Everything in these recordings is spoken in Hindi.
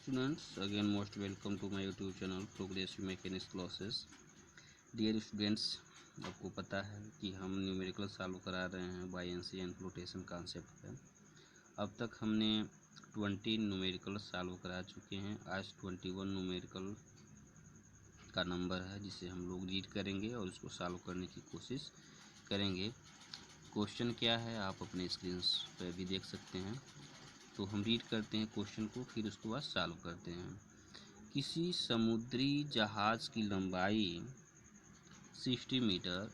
students, again most welcome to my YouTube channel Progressive Mechanics Classes। Dear students, आपको पता है कि हम न्यूमेरिकल सॉल्व करा रहे हैं बायएंशियन फ्लोटेशन कॉन्सेप्ट पे। अब तक हमने 20 न्यूमेरिकल सॉल्व करा चुके हैं। आज 21 न्यूमेरिकल का नंबर है जिसे हम लोग रीड करेंगे और उसको सॉल्व करने की कोशिश करेंगे। क्वेश्चन क्या है आप अपने स्क्रीन पर भी देख सकते हैं। तो हम रीड करते हैं क्वेश्चन को, फिर उसके बाद सॉल्व करते हैं। किसी समुद्री जहाज़ की लंबाई 60 मीटर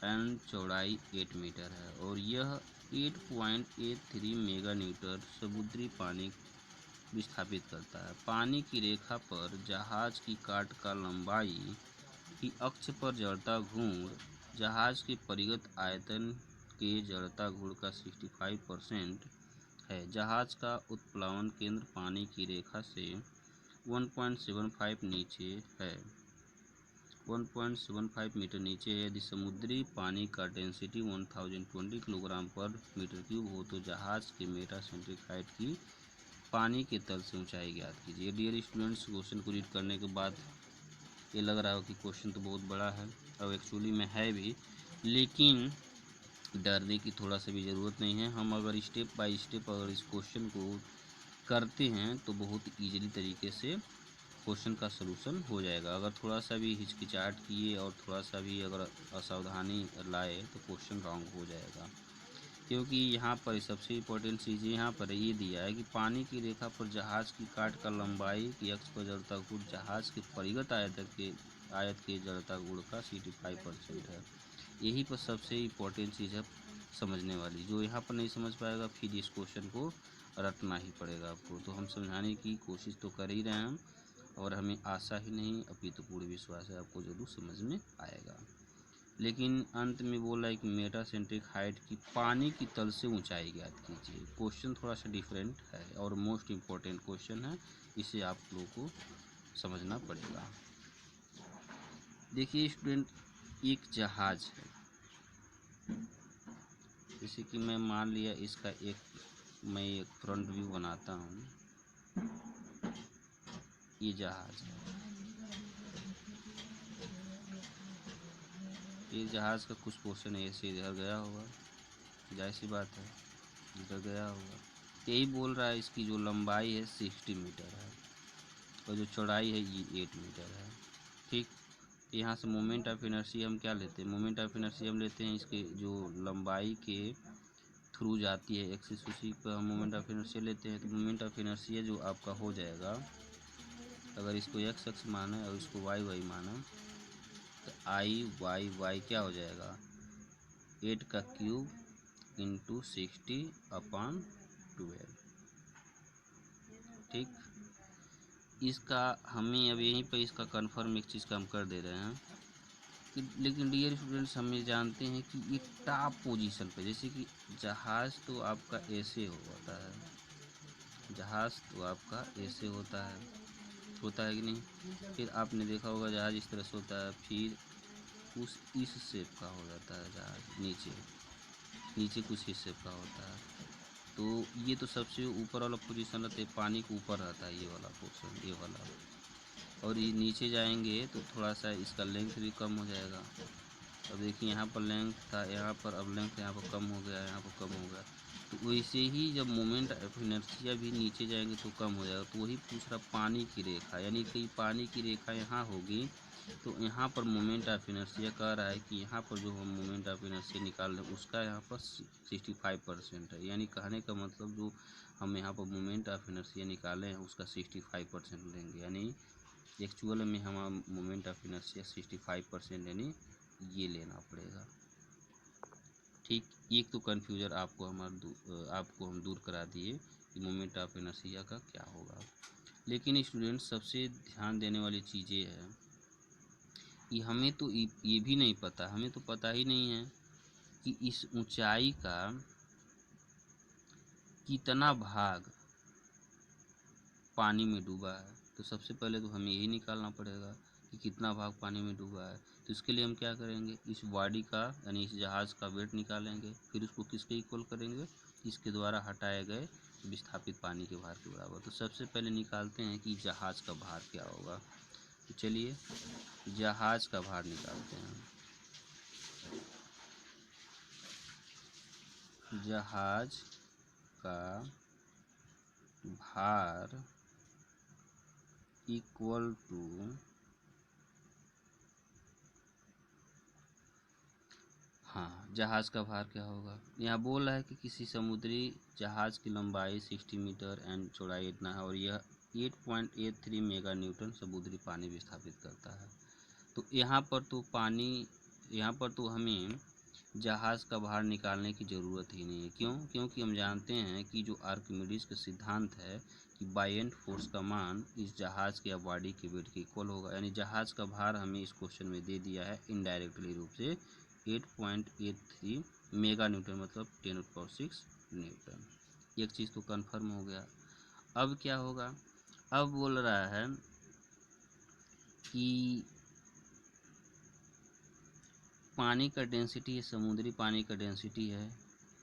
एंड चौड़ाई 8 मीटर है और यह 8.83 मेगा न्यूटन समुद्री पानी विस्थापित करता है। पानी की रेखा पर जहाज़ की काट का लंबाई की अक्ष पर जड़ता गुण जहाज़ के परिगत आयतन के जड़ता गुण का 65% है। जहाज़ का उत्प्लावन केंद्र पानी की रेखा से 1.75 नीचे है 1.75 मीटर नीचे है। यदि समुद्री पानी का डेंसिटी 1020 किलोग्राम पर मीटर क्यूब हो तो जहाज़ के मेटासेंट्रिक हाइट की पानी के तल से ऊंचाई ज्ञात कीजिए। डियर स्टूडेंट्स, क्वेश्चन को रीड करने के बाद ये लग रहा हो कि क्वेश्चन तो बहुत बड़ा है और एक्चुअली में है भी, लेकिन डरने की थोड़ा सा भी ज़रूरत नहीं है। हम अगर स्टेप बाय स्टेप अगर इस क्वेश्चन को करते हैं तो बहुत ईजिली तरीके से क्वेश्चन का सलूशन हो जाएगा। अगर थोड़ा सा भी हिचकिचाहट किए और थोड़ा सा भी अगर असावधानी लाए तो क्वेश्चन रॉन्ग हो जाएगा, क्योंकि यहाँ पर सबसे इम्पोर्टेंट चीज़ यहाँ पर ये दिया है कि पानी की रेखा पर जहाज़ की काट का लंबाई की अक्ष पर जड़ता गुण जहाज़ के परिगत आयत के जड़ता गुण का 65% है। यही पर सबसे इम्पोर्टेंट चीज़ है समझने वाली। जो यहाँ पर नहीं समझ पाएगा फिर इस क्वेश्चन को रटना ही पड़ेगा आपको। तो हम समझाने की कोशिश तो कर ही रहे हैं और हमें आशा ही नहीं अपितु पूर्ण विश्वास है आपको ज़रूर समझ में आएगा। लेकिन अंत में बोला है कि मेटासेंट्रिक हाइट की पानी की तल से ऊंचाई ज्ञात कीजिए। क्वेश्चन थोड़ा सा डिफरेंट है और मोस्ट इम्पोर्टेंट क्वेश्चन है, इसे आप लोगों को समझना पड़ेगा। देखिए स्टूडेंट, एक जहाज़ है, जैसे कि मैं मान लिया इसका मैं एक फ्रंट व्यू बनाता हूँ। ये जहाज़ है, ये जहाज़ का कुछ पोर्शन ऐसे इधर गया होगा, जाहिर सी बात है इधर गया होगा। यही बोल रहा है इसकी जो लंबाई है 60 मीटर है और जो चौड़ाई है ये 8 मीटर है। ठीक, यहाँ से मोमेंट ऑफ इनर्शिया हम क्या लेते हैं? मोमेंट ऑफ इनर्शिया हम लेते हैं इसके जो लंबाई के थ्रू जाती है एक्सिस, उसी पर हम मोमेंट ऑफ इनर्शिया लेते हैं। तो मोमेंट ऑफ इनर्शिया जो आपका हो जाएगा, अगर इसको एक्स एक्स माना और इसको वाई वाई माना तो आई वाई वाई क्या हो जाएगा? 8 का क्यूब इंटू 60/12। ठीक, इसका हमें अब यहीं पर इसका कन्फर्म एक चीज़ का हम कर दे रहे हैं कि, लेकिन डियर स्टूडेंट्स हम ये जानते हैं कि ये टॉप पोजीशन पे, जैसे कि जहाज़ तो आपका ऐसे होता है, जहाज़ तो आपका ऐसे होता है कि नहीं? फिर आपने देखा होगा जहाज़ इस तरह से होता है, फिर इस शेप का हो जाता है जहाज़, नीचे कुछ इस शेप का होता है। तो ये तो सबसे ऊपर वाला पोजीशन रहता है, पानी के ऊपर रहता है ये वाला पोर्शन, ये वाला। और ये नीचे जाएंगे तो थोड़ा सा इसका लेंथ भी कम हो जाएगा। अब देखिए यहाँ पर लेंथ था, यहाँ पर अब लेंथ यहाँ पर कम हो गया, यहाँ पर कम हो गया। तो वैसे ही जब मोमेंट ऑफ इनर्शिया भी नीचे जाएंगे तो कम हो जाएगा। तो वही पूछ रहा पानी की रेखा, यानी कि पानी की रेखा यहाँ होगी तो यहाँ पर मोमेंट ऑफ इनर्शिया कह रहा है कि यहाँ पर जो हम मोमेंट ऑफ इनर्शिया निकाल रहे हैं उसका यहाँ पर 65% है। यानी कहने का मतलब जो हम यहाँ पर मोमेंट ऑफ इनर्शिया निकाले हैं उसका 65% लेंगे, यानी एक्चुअल में हम मोमेंट ऑफ इनर्शिया 65% यानी ये लेना पड़ेगा। ठीक, एक तो कन्फ्यूजन आपको हम दूर करा दिए कि मोमेंट ऑफ इनर्शिया का क्या होगा। लेकिन स्टूडेंट, सबसे ध्यान देने वाली चीज़ ये है कि हमें तो ये भी नहीं पता, हमें तो पता ही नहीं है कि इस ऊंचाई का कितना भाग पानी में डूबा है। तो सबसे पहले तो हमें यही निकालना पड़ेगा कि कितना भाग पानी में डूबा है। तो इसके लिए हम क्या करेंगे, इस बॉडी का यानी इस जहाज़ का वेट निकालेंगे, फिर उसको किसके इक्वल करेंगे, इसके द्वारा हटाए गए विस्थापित पानी के भार के बराबर। तो सबसे पहले निकालते हैं कि जहाज का भार क्या होगा। तो चलिए जहाज का भार निकालते हैं। जहाज का भार इक्वल टू जहाज का भार क्या होगा। यहाँ बोल रहा है कि किसी समुद्री जहाज की लंबाई 60 मीटर एंड चौड़ाई इतना है और यह 8.83 मेगा न्यूटन समुद्री पानी विस्थापित करता है। तो यहाँ पर तो हमें जहाज़ का भार निकालने की ज़रूरत ही नहीं है। क्यों? क्योंकि हम जानते हैं कि जो आर्किमिडीज का सिद्धांत है कि बायएंट फोर्स का मान इस जहाज़ के या बॉडी के वेट के इक्वल होगा। यानी जहाज़ का भार हमें इस क्वेश्चन में दे दिया है इनडायरेक्टली रूप से 8.83 मेगा न्यूटन, मतलब 10⁶ न्यूटन। एक चीज़ तो कंफर्म हो गया। अब क्या होगा? अब बोल रहा है कि पानी का डेंसिटी, समुद्री पानी का डेंसिटी है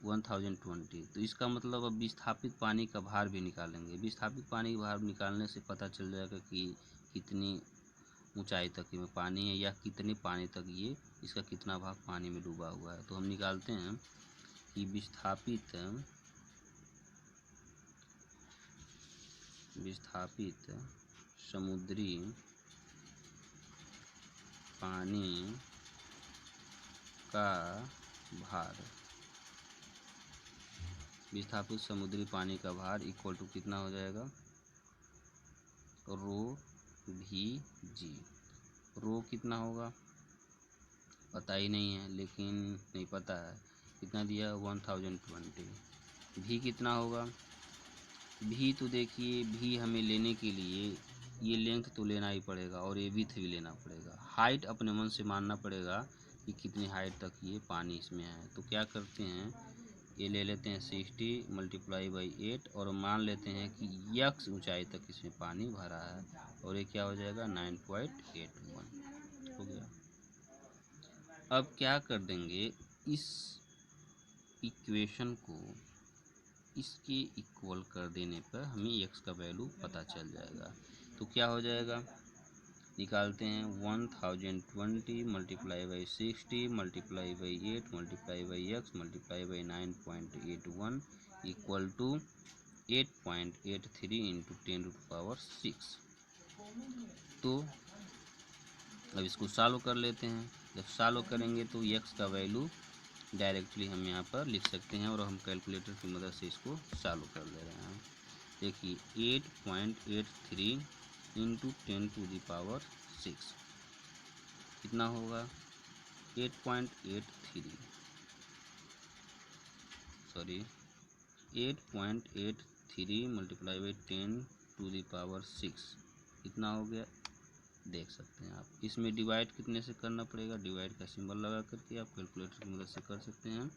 1020। तो इसका मतलब अब विस्थापित पानी का भार भी निकालेंगे। विस्थापित पानी का भार निकालने से पता चल जाएगा कि कितनी ऊंचाई तक में पानी है या कितने पानी तक ये इसका कितना भाग पानी में डूबा हुआ है। तो हम निकालते हैं कि विस्थापित समुद्री पानी का भार, विस्थापित समुद्री पानी का भार इक्वल टू कितना हो जाएगा, रो भी जी। रो कितना होगा पता ही नहीं है, लेकिन नहीं पता है कितना दिया 1020। भी कितना होगा, भी तो देखिए भी हमें लेने के लिए ये लेंथ तो लेना ही पड़ेगा और ये विड्थ भी लेना पड़ेगा। हाइट अपने मन से मानना पड़ेगा कि कितनी हाइट तक ये पानी इसमें है। तो क्या करते हैं, ये ले लेते हैं 60 × 8 और मान लेते हैं कि x ऊंचाई तक इसमें पानी भरा है और ये क्या हो जाएगा 9.81 हो गया। अब क्या कर देंगे, इस इक्वेशन को इसके इक्वल कर देने पर हमें x का वैल्यू पता चल जाएगा। तो क्या हो जाएगा, निकालते हैं 1020 × 60 × 8 × x × 9.81 इक्वल टू 8.83 × 10⁶। तो अब इसको सॉल्व कर लेते हैं। जब सॉल्व करेंगे तो x का वैल्यू डायरेक्टली हम यहाँ पर लिख सकते हैं और हम कैलकुलेटर की मदद से इसको सॉल्व कर ले रहे हैं। देखिए 8.83 × 10⁶ कितना होगा 8.83 × 10⁶ कितना हो गया देख सकते हैं आप। इसमें डिवाइड कितने से करना पड़ेगा, डिवाइड का सिंबल लगा करके आप कैलकुलेटर की मदद से कर सकते हैं।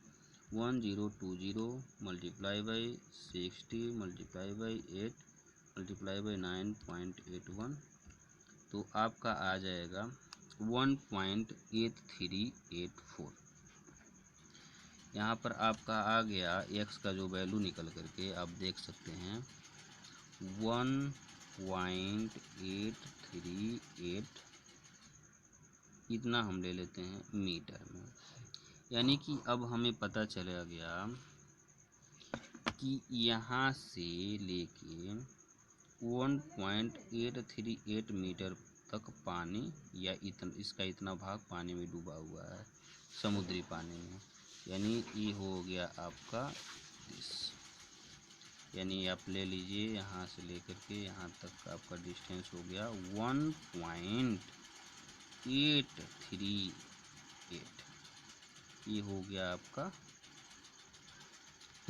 1020 × 60 × 8 × 9.81 तो आपका आ जाएगा 1.8384। यहाँ पर आपका आ गया x का जो वैल्यू निकल करके आप देख सकते हैं 1.838 इतना हम ले लेते हैं मीटर में। यानी कि अब हमें पता चला गया कि यहाँ से लेके 1.838 मीटर तक पानी या इसका इतना भाग पानी में डूबा हुआ है समुद्री पानी में। यानी ये हो गया आपका यानी आप ले लीजिए यहाँ से लेकर के यहाँ तक का आपका डिस्टेंस हो गया 1.838। ये हो गया आपका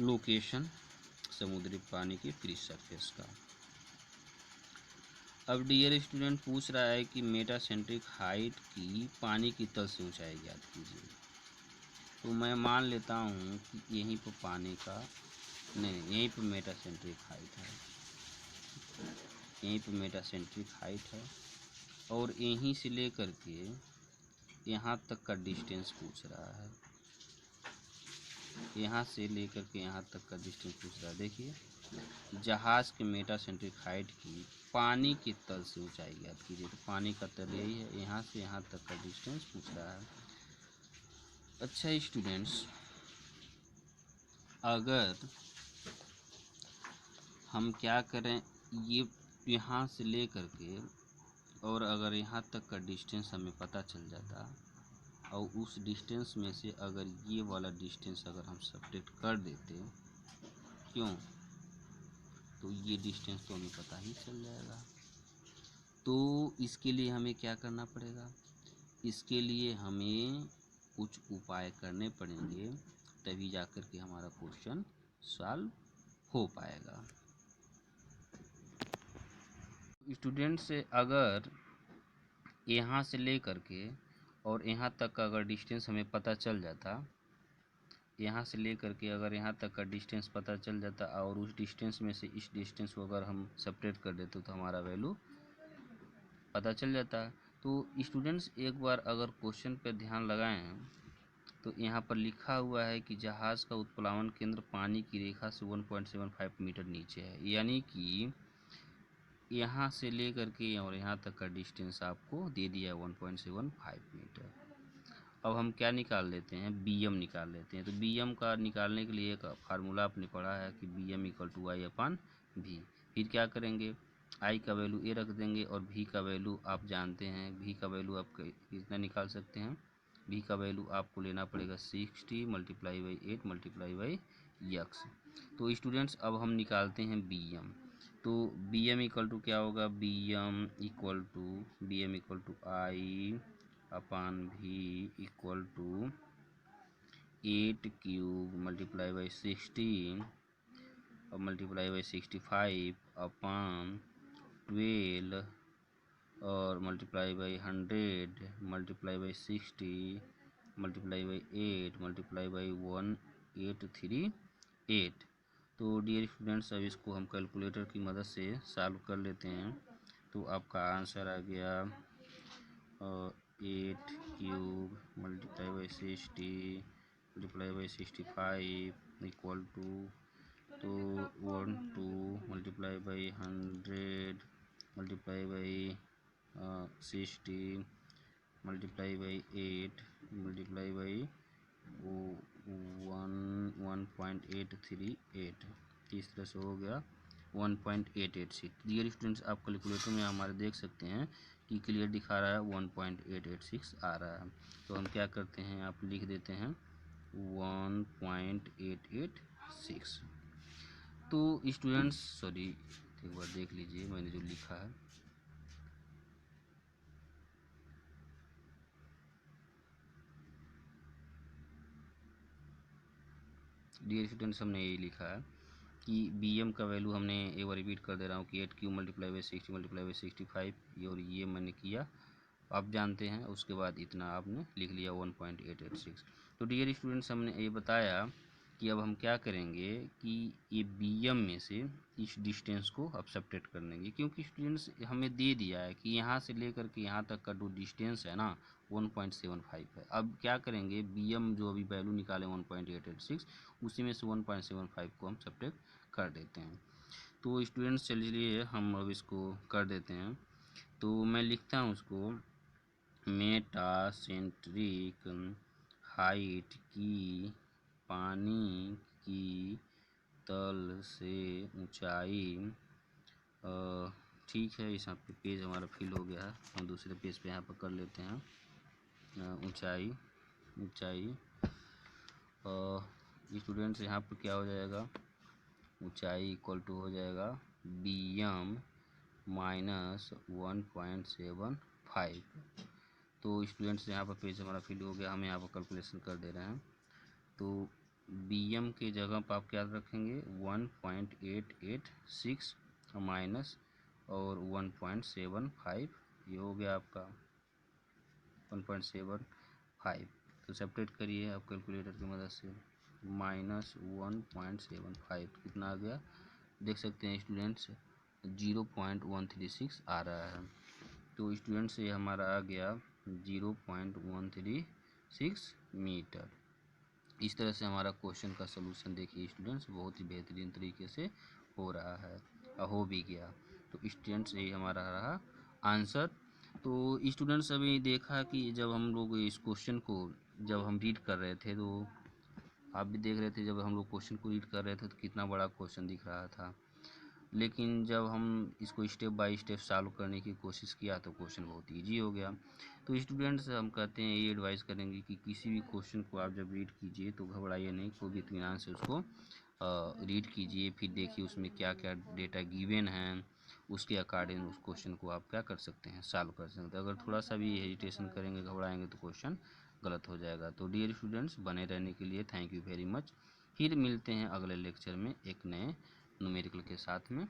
लोकेशन समुद्री पानी के फ्री सरफेस का। अब डियर स्टूडेंट पूछ रहा है कि मेटासेंट्रिक हाइट की पानी की तल से ऊंचाई ज्ञात कीजिए। तो मैं मान लेता हूँ कि यहीं पर पानी का नहीं, यहीं पर मेटासेंट्रिक हाइट है, यहीं पर मेटासेंट्रिक हाइट है और यहीं से लेकर के यहाँ तक का डिस्टेंस पूछ रहा है। यहाँ से लेकर के यहाँ तक का डिस्टेंस पूछ रहा है। देखिए जहाज के मेटासेंट्रिक हाइट की पानी के तल से ऊंचाई ज्ञात कीजिए। तो पानी का तल यही है, यहाँ से यहाँ तक का डिस्टेंस पूछ रहा है। अच्छा स्टूडेंट्स, अगर हम क्या करें, ये यहाँ से ले करके और अगर यहाँ तक का डिस्टेंस हमें पता चल जाता और उस डिस्टेंस में से अगर ये वाला डिस्टेंस अगर हम सब्ट्रैक्ट कर देते, क्यों, तो ये डिस्टेंस तो हमें पता ही चल जाएगा। तो इसके लिए हमें क्या करना पड़ेगा, इसके लिए हमें कुछ उपाय करने पड़ेंगे, तभी जाकर के हमारा क्वेश्चन सॉल्व हो पाएगा। स्टूडेंट्स, अगर यहाँ से ले करके और यहाँ तक का अगर डिस्टेंस हमें पता चल जाता, यहाँ से ले करके अगर यहाँ तक का डिस्टेंस पता चल जाता और उस डिस्टेंस में से इस डिस्टेंस को अगर हम सेपरेट कर देते तो हमारा वैल्यू पता चल जाता। तो स्टूडेंट्स, एक बार अगर क्वेश्चन पे ध्यान लगाएं तो यहाँ पर लिखा हुआ है कि जहाज़ का उत्प्लावन केंद्र पानी की रेखा से 1.75 मीटर नीचे है, यानी कि यहाँ से ले करके और यहाँ तक का डिस्टेंस आपको दे दिया है 1.75 मीटर। अब हम क्या निकाल लेते हैं, बी एम निकाल लेते हैं। तो बी एम का निकालने के लिए एक फार्मूला आपने पढ़ा है कि बी एम इक्वल टू आई अपन भी। फिर क्या करेंगे, आई का वैल्यू ए रख देंगे और भी का वैल्यू आप जानते हैं, भी का वैल्यू आप कितना निकाल सकते हैं, भी का वैल्यू आपको लेना पड़ेगा 60 multiply by 8 multiply by X. तो स्टूडेंट्स, अब हम निकालते हैं बी एम। तो बी एम इक्वल टू क्या होगा, B M equal to I upon भी equal to 8 cube multiply by 16 और मल्टीप्लाई बाई 65 अपान 12 और multiply by 100 multiply by 60 multiply by 8 multiply by 1838। तो डियर स्टूडेंट्स, अब इसको हम कैलकुलेटर की मदद से सॉल्व कर लेते हैं। तो आपका आंसर आ गया 8 cube multiply by 60 multiply by 65 equal to 12 multiply by 100 multiply by 60 multiply by 8 multiply by 1.838। इस तरह से हो गया 1.886। डियर स्टूडेंट्स, आप कैलकुलेटर में हमारे देख सकते हैं कि क्लियर दिखा रहा है 1.886 आ रहा है। तो हम क्या करते हैं, आप लिख देते हैं 1.886। तो स्टूडेंट्स, सॉरी एक बार देख लीजिए मैंने जो लिखा है, डियर स्टूडेंट्स हमने यही लिखा है कि बी एम का वैल्यू हमने एक बार रिपीट कर दे रहा हूँ कि 8 cube multiply by 60 multiply by 65, ये और ये मैंने किया, आप जानते हैं। उसके बाद इतना आपने लिख लिया 1.886। तो डियर स्टूडेंट्स, हमने ये बताया कि अब हम क्या करेंगे कि ये बी एम में से इस डिस्टेंस को अब सब्ट्रैक्ट कर लेंगे, क्योंकि स्टूडेंट्स हमें दे दिया है कि यहाँ से लेकर के यहाँ तक का जो डिस्टेंस है ना 1.75 है। अब क्या करेंगे, बी एम जो अभी वैल्यू निकाले 1.886, उसी में से 1.75 को हम सब्ट्रैक्ट कर देते हैं। तो स्टूडेंट्स चलिए हम अब इसको कर देते हैं। तो मैं लिखता हूँ उसको, मेटासेंट्रिक हाइट की पानी की तल से ऊंचाई, ठीक है, इस यहाँ पे पेज हमारा फिल हो गया है, हम दूसरे पेज पे यहाँ पर कर लेते हैं ऊंचाई। स्टूडेंट्स, यहाँ पर क्या हो जाएगा, ऊंचाई इक्वल टू हो जाएगा बी एम माइनस 1.75। तो स्टूडेंट्स, यहाँ पर पेज हमारा फिल हो गया, हम यहाँ पर कैलकुलेशन कर दे रहे हैं। तो बी एम के जगह पर आप क्या रखेंगे, 1.886 माइनस और 1.75, ये हो गया आपका 1.75। तो सेपरेट करिए आप कैलकुलेटर की मदद से, माइनस 1.75 कितना आ गया, देख सकते हैं स्टूडेंट्स 0.136 आ रहा है। तो स्टूडेंट्स, ये हमारा आ गया 0.136 मीटर। इस तरह से हमारा क्वेश्चन का सलूशन देखिए स्टूडेंट्स बहुत ही बेहतरीन तरीके से हो रहा है और हो भी गया। तो स्टूडेंट्स ये हमारा रहा आंसर। तो स्टूडेंट्स अभी देखा कि जब हम लोग इस क्वेश्चन को जब हम रीड कर रहे थे, तो आप भी देख रहे थे जब हम लोग क्वेश्चन को रीड कर रहे थे तो कितना बड़ा क्वेश्चन दिख रहा था, लेकिन जब हम इसको स्टेप बाय स्टेप सॉल्व करने की कोशिश किया तो क्वेश्चन बहुत इजी हो गया। तो स्टूडेंट्स हम कहते हैं ये एडवाइस करेंगे कि किसी भी क्वेश्चन को आप जब रीड कीजिए तो घबराइए नहीं, कोई भी इत्मीनान से उसको रीड कीजिए, फिर देखिए उसमें क्या क्या डेटा गिवन है, उसके अकॉर्डिंग उस क्वेश्चन को आप क्या कर सकते हैं, सॉल्व कर सकते हैं। अगर थोड़ा सा भी हेजिटेशन करेंगे, घबराएंगे तो क्वेश्चन गलत हो जाएगा। तो डियर स्टूडेंट्स, बने रहने के लिए थैंक यू वेरी मच। फिर मिलते हैं अगले लेक्चर में एक नए न्यूमेरिकल के साथ में।